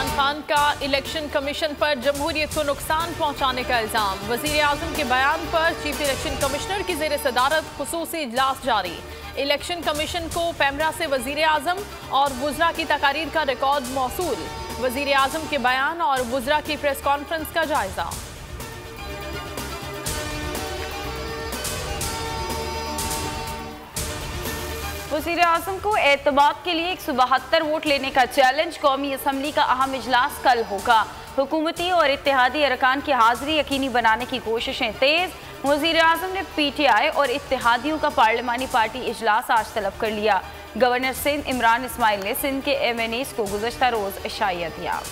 इमरान खान का election commission पर जमहूरियत को नुकसान पहुंचाने का इल्जाम। वजीर आजम के बयान पर चीफ इलेक्शन कमिश्नर की जेर सदारत खुसूसी इजलास जारी। इलेक्शन कमीशन को पैमरा से वजीर आजम और वुज़रा की तकारीर का रिकॉर्ड मौसूल। वजीर आजम के बयान और वुज़रा की प्रेस कॉन्फ्रेंस का जायजा। वज़ीर आज़म को एतमाद के लिए 172 वोट लेने का चैलेंज। कौमी असम्बली का अहम इजलास कल होगा। हुकूमती और इत्तेहादी अरकान की हाजिरी यकीनी बनाने की कोशिशें तेज। वज़ीर आज़म ने PTI और इत्तेहादियों का पार्लिमानी पार्टी इजलास आज तलब कर लिया। गवर्नर सिंध इमरान इस्माइल ने सिंध के MNAs को गुज़श्ता रोज़ इशाया दिया।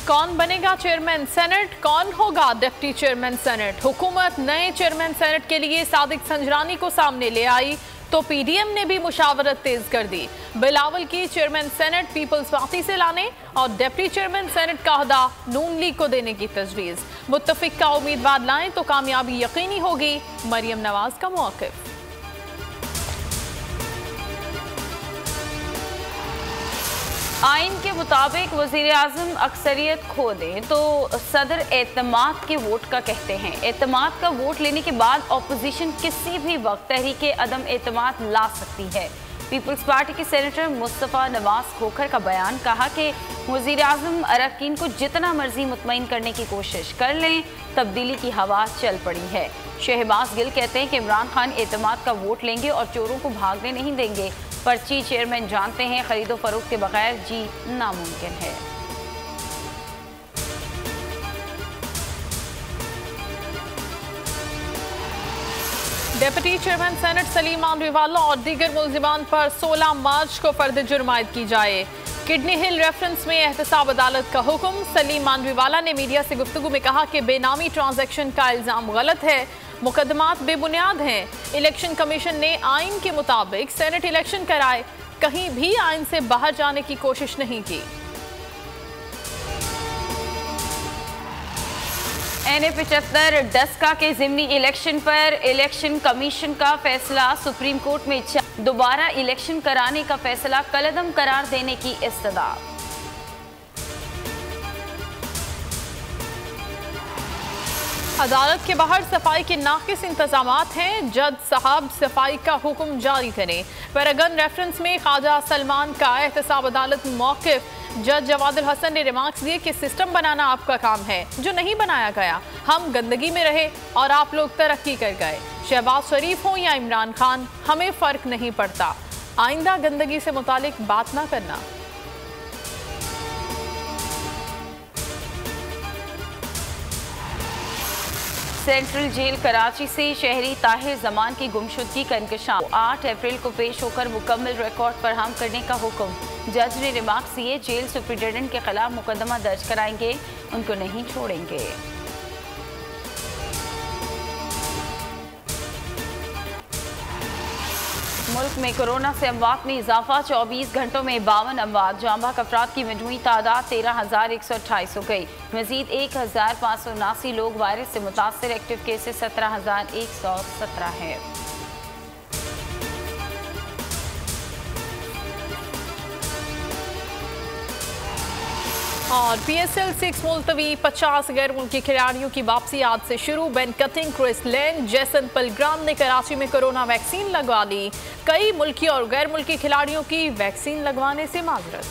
कौन बनेगा चेयरमैन सेनेट, कौन होगा डिप्टी चेयरमैन सेनेट? हुकूमत नए चेयरमैन सेनेट के लिए सादिक संजरानी को सामने ले आई तो PDM ने भी मुशावरत तेज कर दी। बिलावल की चेयरमैन सेनेट पीपल्स पार्टी से लाने और डिप्टी चेयरमैन सेनेट का अहदा नून लीग को देने की तजवीज़। मुत्तफिक का उम्मीदवार लाएं तो कामयाबी यकीनी होगी, मरियम नवाज का मौक़िफ़। आइन के मुताबिक वज़ीर आज़म अक्सरियत खो दें तो सदर एतमाद के वोट का कहते हैं। एतमाद का वोट लेने के बाद अपोजिशन किसी भी वक्त तहरीक अदम एतमाद ला सकती है। पीपल्स पार्टी के सेनेटर मुस्तफ़ा नवाज खोखर का बयान, कहा कि वज़ीर आज़म अरकान को जितना मर्जी मुतमईन करने की कोशिश कर लें, तब्दीली की हवा चल पड़ी है। शहबाज गिल कहते हैं कि इमरान खान एतमाद का वोट लेंगे और चोरों को भागने नहीं देंगे। पर्ची चेयरमैन जानते हैं खरीदो फरोख्त के बगैर जीत नामुमकिन है। Deputy chairman senate Saleem Mandviwalla और दीगर मुल्जिमान पर 16 मार्च को फर्द जुर्म आयद की जाए। किडनी हिल रेफरेंस में एहतसाब अदालत का हुक्म। सलीम मांडवीवाला ने मीडिया से गुफ्तगू में कहा कि बेनामी ट्रांजैक्शन का इल्जाम गलत है, मुकदमात बेबुनियाद हैं। इलेक्शन कमीशन ने आइन के मुताबिक सेनेट इलेक्शन कराए, कहीं भी आइन से बाहर जाने की कोशिश नहीं की। NA-75 डस्का के ज़िमनी इलेक्शन पर इलेक्शन कमीशन का फैसला। सुप्रीम कोर्ट में दोबारा इलेक्शन कराने का फैसला कलअदम करार देने की इस्तदा। अदालत के बाहर सफाई के नाकिस इंतजामात हैं। जज साहब सफाई का हुक्म जारी करें। पैरागन रेफरेंस में ख्वाजा सलमान का एहतसाब अदालत मौक़िफ़। जज जवादुल हसन ने रिमार्क्स दिए कि सिस्टम बनाना आपका काम है, जो नहीं बनाया गया। हम गंदगी में रहे और आप लोग तरक्की कर गए। शहबाज शरीफ हो या इमरान खान, हमें फ़र्क नहीं पड़ता। आइंदा गंदगी से मुतालिक बात ना करना। सेंट्रल जेल कराची से शहरी ताहिर जमान की गुमशुदगी का इंकशाफ। 8 अप्रैल को पेश होकर मुकम्मल रिकॉर्ड फराहम करने का हुक्म। जज ने रिमार्क्स दिए, जेल सुप्रिटेंडेंट के खिलाफ मुकदमा दर्ज कराएंगे, उनको नहीं छोड़ेंगे। मुल्क में कोरोना से अमवात में इजाफा। 24 घंटों में 52 अमवात। जांबा अफराद की मजमूई तादाद 13,128 हो गई। मजीद 1,579 लोग वायरस से मुतासर। एक्टिव केसेस 17,117 है। और PSL 6 मुलतवी। 50 गैर मुल्की खिलाड़ियों की वापसी आज से शुरू। बेन कटिंग, क्रिस लेन, जैसन पलग्राम ने कराची में कोरोना वैक्सीन लगवा ली। कई मुल्की और गैर मुल्की खिलाड़ियों की वैक्सीन लगवाने से माजरत।